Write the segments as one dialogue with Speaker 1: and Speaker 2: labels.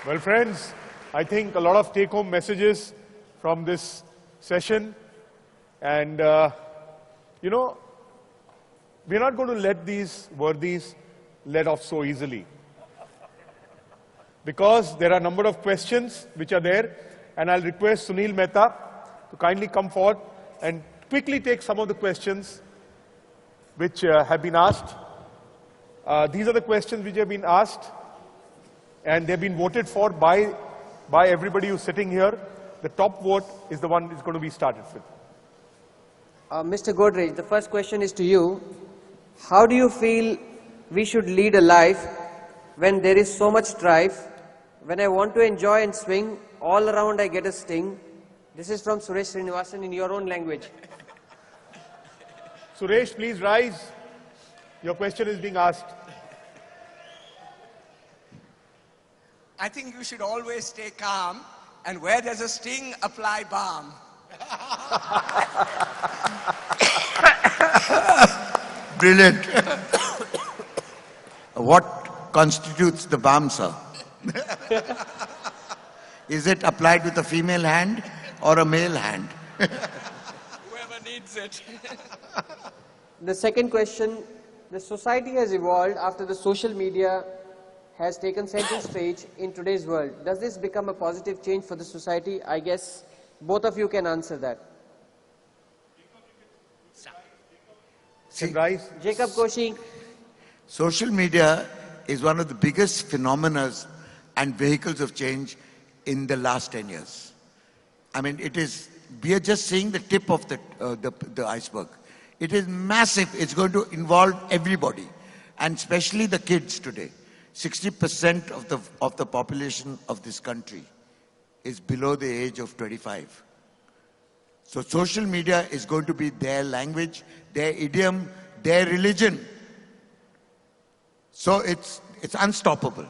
Speaker 1: Well, friends, I think a lot of take-home messages from this session. And, you know, we're not going to let these worthies let off so easily. Because there are a number of questions which are there. And I'll request Sunil Mehta to kindly come forward and quickly take some of the questions which have been asked. These are the questions which have been asked. And they've been voted for by everybody who's sitting here. The top vote is the one that's going to be started with.
Speaker 2: Mr. Godrej, the first question is to you. How do you feel we should lead a life when there is so much strife? When I want to enjoy and swing, all around I get a sting. This is from Suresh Srinivasan in your own language.
Speaker 1: Suresh, please rise. Your question is being asked.
Speaker 3: I think you should always stay calm, and where there's a sting, apply balm.
Speaker 4: Brilliant. What constitutes the balm, sir? Is it applied with a female hand or a male hand?
Speaker 3: Whoever needs it.
Speaker 2: The second question, the society has evolved after the social media has taken center stage in today's world. Does this become a positive change for the society? I guess both of you can answer that.
Speaker 1: See, rise.
Speaker 2: Jacob Koshi.
Speaker 4: Social media is one of the biggest phenomena and vehicles of change in the last 10 years. I mean, we are just seeing the tip of the iceberg. It is massive. It's going to involve everybody, and especially the kids today. 60% of the population of this country is below the age of 25. So social media is going to be their language, their idiom, their religion. So it's unstoppable.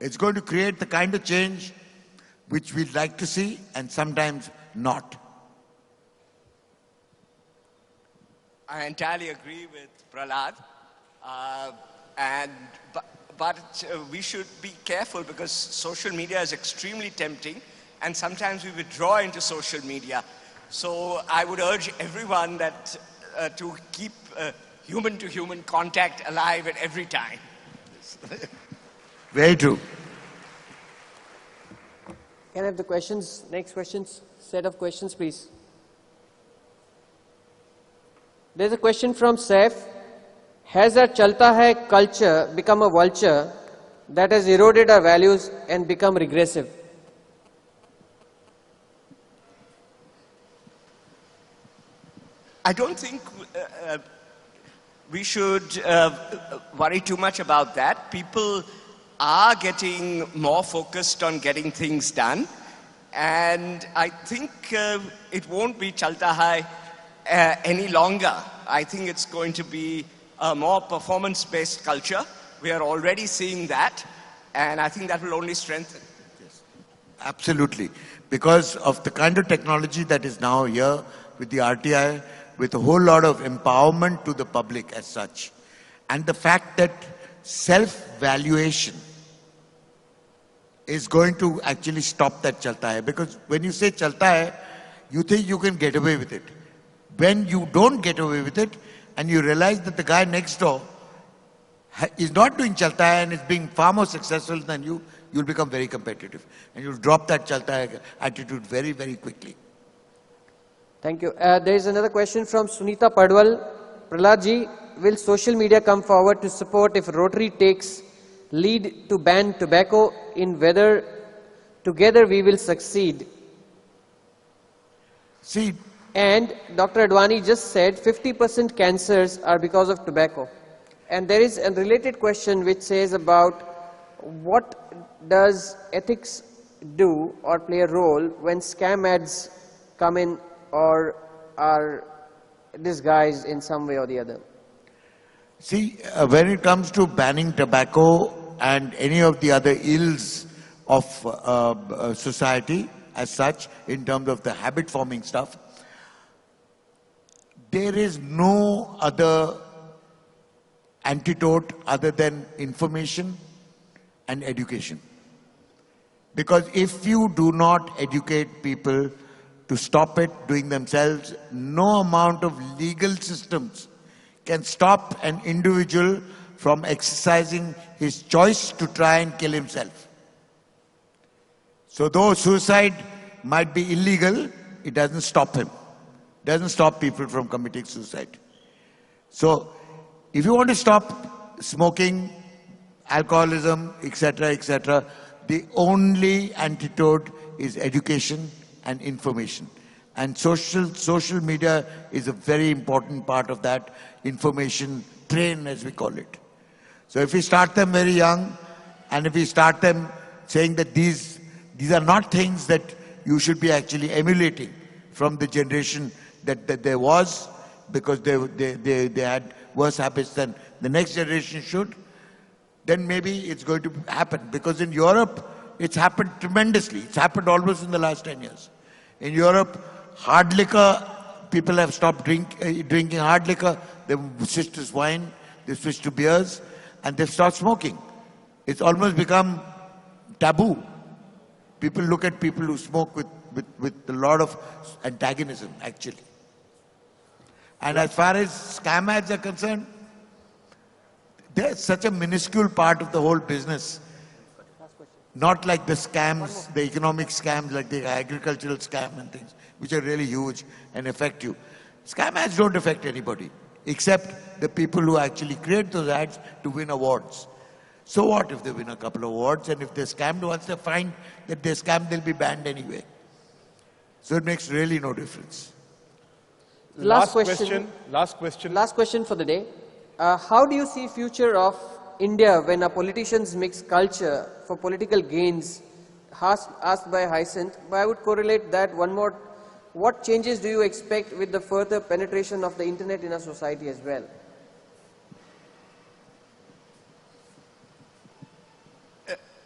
Speaker 4: It's going to create the kind of change which we'd like to see and sometimes not.
Speaker 3: I entirely agree with Prahlad. But we should be careful because social media is extremely tempting and sometimes we withdraw into social media. So I would urge everyone that to keep human-to-human contact alive at every time.
Speaker 4: Very true.
Speaker 2: Can I have the questions, next questions, set of questions please. There's a question from Saif. Has our Chalta Hai culture become a vulture that has eroded our values and become regressive?
Speaker 3: I don't think we should worry too much about that. People are getting more focused on getting things done. And I think it won't be Chalta Hai any longer. I think it's going to be a more performance-based culture. We are already seeing that, and I think that will only strengthen.
Speaker 4: Yes. Absolutely. Because of the kind of technology that is now here with the RTI, with a whole lot of empowerment to the public as such, and the fact that self-valuation is going to actually stop that Chalta Hai. Because when you say Chalta Hai, you think you can get away with it. When you don't get away with it, and you realize that the guy next door is not doing Chalta Hai and is being far more successful than you, you'll become very competitive. And you'll drop that Chalta Hai attitude very, very quickly.
Speaker 2: Thank you. There is another question from Sunita Padwal. Prahlad ji, will social media come forward to support if Rotary takes lead to ban tobacco in whether together we will succeed?
Speaker 4: See,
Speaker 2: and Dr. Advani just said 50% cancers are because of tobacco. And there is a related question which says about what does ethics do or play a role when scam ads come in or are disguised in some way or the other?
Speaker 4: See, when it comes to banning tobacco and any of the other ills of society as such, in terms of the habit-forming stuff, there is no other antidote other than information and education. Because if you do not educate people to stop it doing themselves, no amount of legal systems can stop an individual from exercising his choice to try and kill himself. So though suicide might be illegal, it doesn't stop him. It doesn't stop people from committing suicide. So if you want to stop smoking, alcoholism, etc., the only antidote is education and information. And social media is a very important part of that information train, as we call it. So if we start them very young, and if we start them saying that these are not things that you should be actually emulating from the generation that there was, because they had worse habits than the next generation should, then maybe it's going to happen. Because in Europe, it's happened tremendously. It's happened almost in the last 10 years. In Europe, hard liquor, people have stopped drinking hard liquor. They've switched to wine, they've switched to beers, and they've stopped smoking. It's almost become taboo. People look at people who smoke with a lot of antagonism, actually. And as far as scam ads are concerned, they're such a minuscule part of the whole business. Not like the scams, the economic scams, like the agricultural scam and things, which are really huge and affect you. Scam ads don't affect anybody, except the people who actually create those ads to win awards. So what if they win a couple of awards, and if they're scammed, once they find that they're scammed, they'll be banned anyway. So it makes really no difference.
Speaker 2: Last question.
Speaker 1: Last question.
Speaker 2: Last question for the day. How do you see future of India when our politicians mix culture for political gains? Asked by Hyacinth, but I would correlate that one more. What changes do you expect with the further penetration of the internet in our society as well?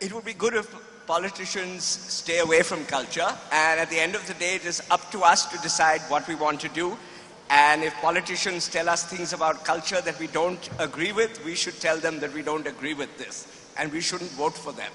Speaker 3: It would be good if politicians stay away from culture, and at the end of the day, it is up to us to decide what we want to do. And if politicians tell us things about culture that we don't agree with, we should tell them that we don't agree with this, and we shouldn't vote for them.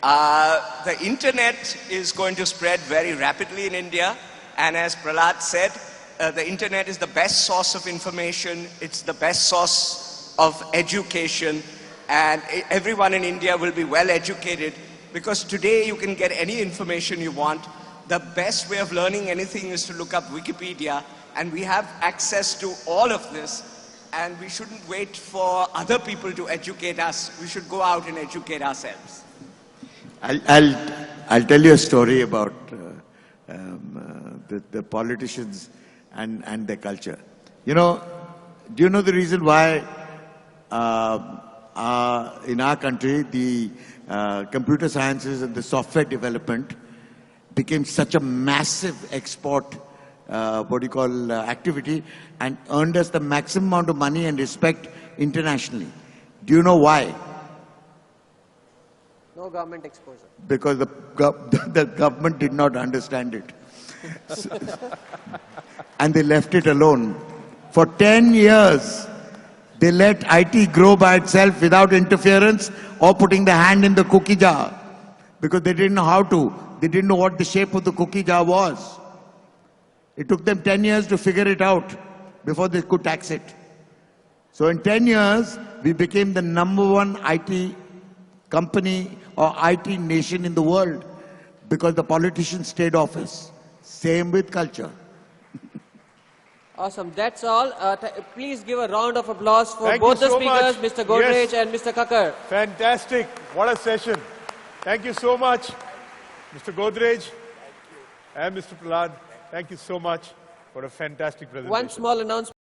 Speaker 3: The internet is going to spread very rapidly in India, and as Prahlad said, the internet is the best source of information, it's the best source of education, and everyone in India will be well educated, because today you can get any information you want. The best way of learning anything is to look up Wikipedia, and we have access to all of this, and we shouldn't wait for other people to educate us. We should go out and educate ourselves.
Speaker 4: I'll tell you a story about the politicians and their culture. You know, do you know the reason why in our country the computer sciences and the software development became such a massive export activity, and earned us the maximum amount of money and respect internationally? Do you know why?
Speaker 2: No government exposure.
Speaker 4: Because the government did not understand it. And they left it alone. For 10 years, they let IT grow by itself without interference or putting the hand in the cookie jar. Because they didn't know how to. They didn't know what the shape of the cookie jar was. It took them 10 years to figure it out before they could tax it. So in 10 years, we became the #1 IT company or IT nation in the world because the politicians stayed office. Same with culture.
Speaker 2: Awesome. That's all. Please give a round of applause for
Speaker 1: Thank
Speaker 2: both
Speaker 1: you
Speaker 2: the
Speaker 1: so
Speaker 2: speakers,
Speaker 1: much.
Speaker 2: Mr. Godrej
Speaker 1: Yes.
Speaker 2: and Mr. Kakkar.
Speaker 1: Fantastic. What a session. Thank you so much, Mr. Godrej and Mr. Prahlad. Thank you so much for a fantastic presentation.
Speaker 2: One small announcement.